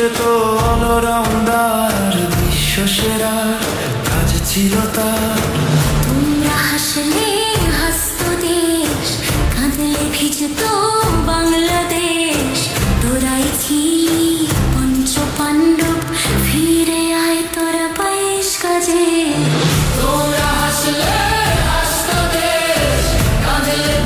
সে তো অলরাউন্ডার, বিশ্ব সেরা কাজ ছিল তার। তোমরা হাসলে হাসতো দেশ, কাঁদলে ভিজতো বাংলাদেশ। তোরাই ছিলি পঞ্চ পাণ্ডব, ফিরে আয় তোরা 22 কাজে। তোমরা হাসলে হাসতো দেশ, কাঁদলে